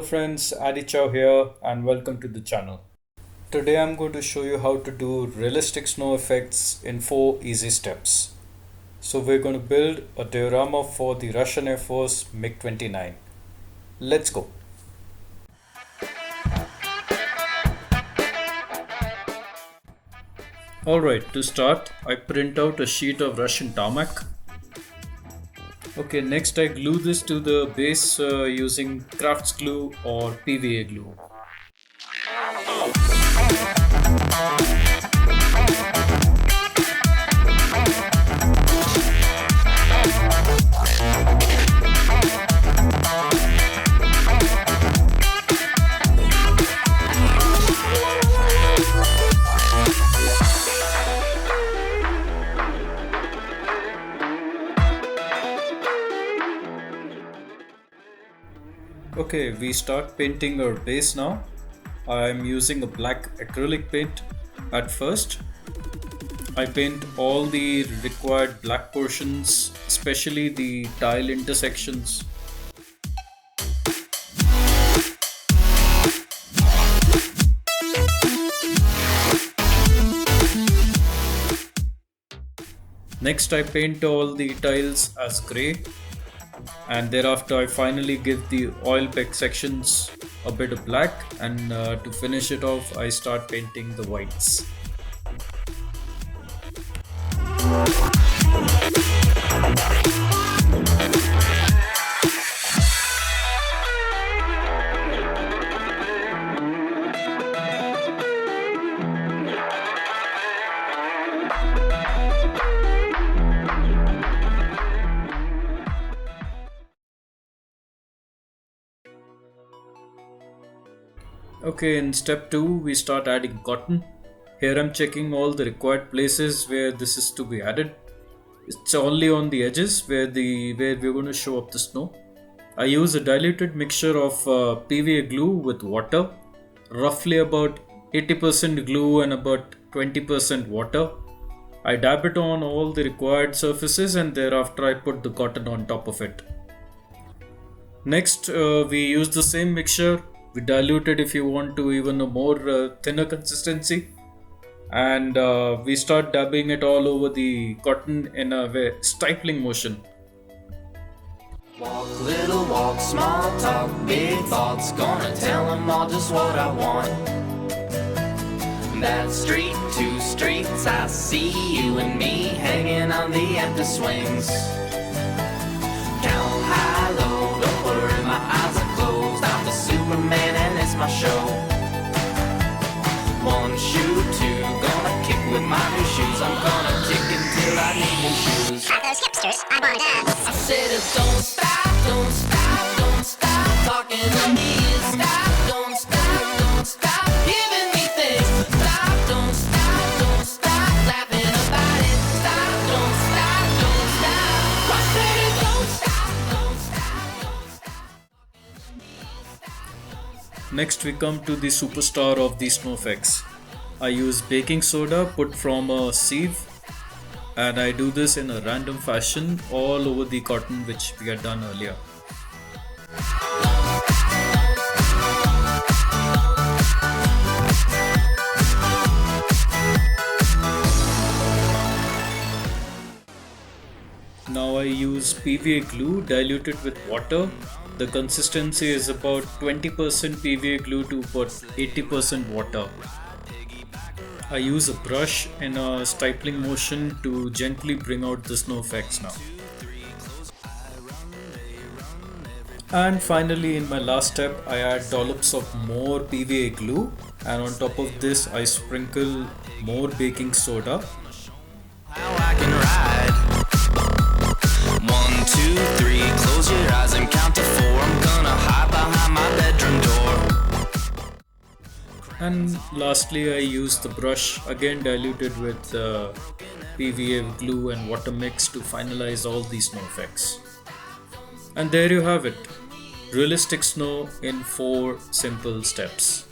Hello friends, Aditya here and welcome to the channel. Today I'm going to show you how to do realistic snow effects in 4 easy steps. So we're going to build a diorama for the Russian Air Force MiG-29. Let's go. Alright, to start, I print out a sheet of Russian tarmac. Okay, next I glue this to the base using crafts glue or PVA glue. Okay, we start painting our base now. I am using a black acrylic paint at first. I paint all the required black portions, especially the tile intersections. Next, I paint all the tiles as grey. And thereafter I finally give the oil peck sections a bit of black, and to finish it off I start painting the whites. Okay, in step 2 we start adding cotton. Here I'm checking all the required places where this is to be added. It's only on the edges where we're going to show up the snow. I use a diluted mixture of PVA glue with water, roughly about 80% glue and about 20% water. I dab it on all the required surfaces and thereafter I put the cotton on top of it. Next we use the same mixture. We dilute it if you want to even a more thinner consistency, and we start dabbing it all over the cotton in a stifling motion. Walk, little walk, small talk, big thoughts, gonna tell them all just what I want. That street, 2 streets, I see you and me hanging on the empty swings. Count high, low, don't worry, my eyes are closed. I'm the Superman and it's my show. 1 shoe, 2, gonna kick with my new shoes. I'm gonna kick until I need new shoes. Are those hipsters? I wanna dance. I said don't stop, don't stop, don't stop talking to me. Don't stop giving me things. Don't stop laughing about it. Don't stop. I said don't stop. Next we come to the superstar of the snow effects. I use baking soda put from a sieve, and I do this in a random fashion all over the cotton which we had done earlier. Now I use PVA glue diluted with water. The consistency is about 20% PVA glue to about 80% water. I use a brush in a stifling motion to gently bring out the snow effects now. And finally, in my last step, I add dollops of more PVA glue, and on top of this I sprinkle more baking soda. How I can ride. 1, 2, 3, close your eyes and count to 4. I'm gonna hide behind my bedroom door. And lastly, I use the brush, again diluted with PVA glue and water mix, to finalize all these snow effects. And there you have it, realistic snow in 4 simple steps.